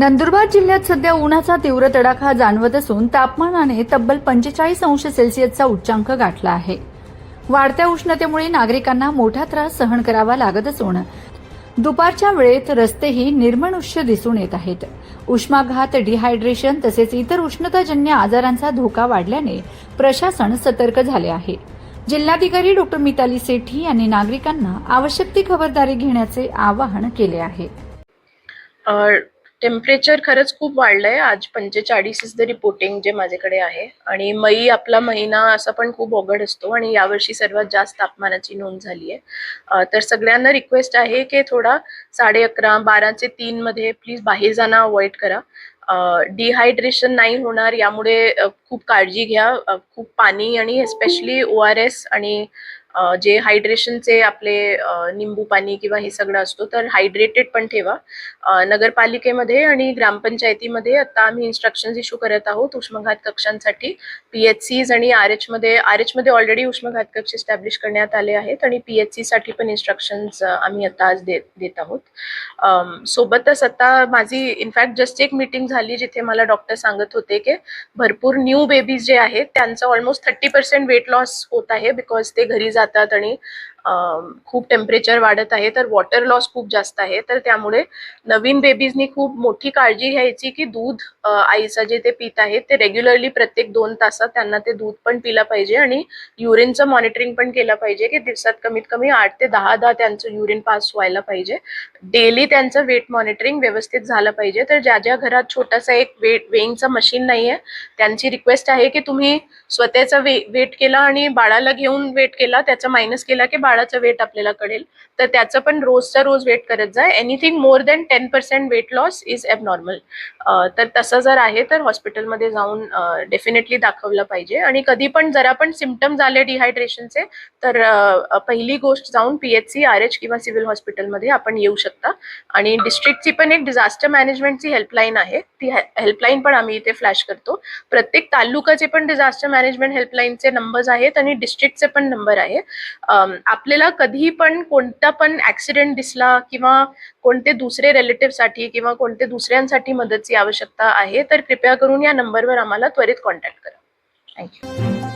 नंदुरबार जिल्ह्यात सध्या उन्हाचा तीव्र तडाखा जाणवत असून तापमानाने तब्बल 45 अंश सेल्सिअसचा उच्चांक गाठला आहे। वाढत्या उष्णतेमुळे नागरिकांना मोठा त्रास सहन करावा लागत असून दुपारच्या वेळेत रस्तेही निर्मनुष्य दिसून येत आहेत। उष्माघात, डिहायड्रेशन तसेच इतर उष्णताजन्य आजारांचा धोका वाढल्याने प्रशासन सतर्क झाले आहे। जिल्हाधिकारी डॉ. मिताली सेठी यांनी नागरिकांना आवश्यक ती खबरदारी घेण्याचे आवाहन केले आहे। टेम्परेचर खरंच खूप वाढलंय। आज 45 इज द रिपोर्टिंग जे माझ्याकडे आहे आणि मई आपला महिना असा पण खूप अवघड असतो आणि यावर्षी सर्वात जास्त तापमानाची नोंद झाली आहे। तर सगळ्यांना रिक्वेस्ट आहे की थोडा 11:30, 12 ते 3 मध्ये प्लीज बाहेर जाणं अवॉइड करा। डिहायड्रेशन नाही होणार यामुळे खूप काळजी घ्या। खूप पाणी आणि स्पेशली ORS आणि जे हायड्रेशनचे आपले निंबू पाणी किंवा हे सगळं असतो तर हायड्रेटेड पण ठेवा। नगरपालिकेमध्ये आणि ग्रामपंचायतीमध्ये आता आम्ही इन्स्ट्रक्शन्स इश्यू करत आहोत उष्माघात कक्षांसाठी। PHCs आणि RH मध्ये ऑलरेडी उष्माघात कक्ष एस्टॅब्लिश करण्यात आले आहेत आणि PHC साठी पण इन्स्ट्रक्शन्स आम्ही आता आज देत आहोत। सोबतच आता माझी इनफॅक्ट जस्ट एक मीटिंग झाली जिथे मला डॉक्टर सांगत होते की भरपूर न्यू बेबीज जे आहेत त्यांचं ऑलमोस्ट 30% वेट लॉस होत आहे बिकॉज ते घरी जातात आणि खूप टेम्परेचर वाढत आहे तर वॉटर लॉस खूप जास्त आहे। तर त्यामुळे नवीन बेबीजनी खूप मोठी काळजी घ्यायची की दूध आईचं जे ते पित आहेत ते रेग्युलरली प्रत्येक 2 तासात त्यांना ते दूध पण पिलं पाहिजे आणि युरिनचं मॉनिटरिंग पण केलं पाहिजे की दिवसात कमीत कमी 8 ते 10 त्यांचं युरिन पास व्हायला पाहिजे। डेली त्यांचं वेट मॉनिटरिंग व्यवस्थित झालं पाहिजे। तर ज्या घरात छोटासा एक वेइंगचं मशीन नाहीये त्यांची रिक्वेस्ट आहे की तुम्ही स्वतःचा वेट केला आणि बाळाला घेऊन वेट केला, त्याचा मायनस केला की बाळाचं वेट आपल्याला कळेल। तर त्याचं पण रोजचा रोज वेट करत जा। Anything more than 10% weight loss is abnormal. तर तसं जर आहे तर हॉस्पिटलमध्ये जाऊन डेफिनेटली दाखवलं पाहिजे आणि कधी पण जरा पण सिम्पटम्स आले डिहायड्रेशनचे तर पहिली गोष्ट जाऊन PHC, RH किंवा सिव्हिल हॉस्पिटलमध्ये आपण येऊ शकता। आणि डिस्ट्रिक्टची पण एक डिझास्टर मॅनेजमेंटची हेल्पलाईन आहे, ती हेल्पलाईन पण आम्ही इथे फ्लॅश करतो। प्रत्येक तालुकाचे पण डिझास्टर मॅनेजमेंट हेल्पलाईनचे नंबर्स आहेत आणि डिस्ट्रिक्टचे पण नंबर आहे। आपल्याला कधी पण कोणता पण ऍक्सिडेंट दिसला किंवा कोणते दुसरे रिलेटिव्ह साठी किंवा कोणते दुसऱ्यांसाठी मदतची आवश्यकता आहे तर कृपया करून या नंबरवर आम्हाला त्वरित कॉन्टॅक्ट करा। थँक्यू।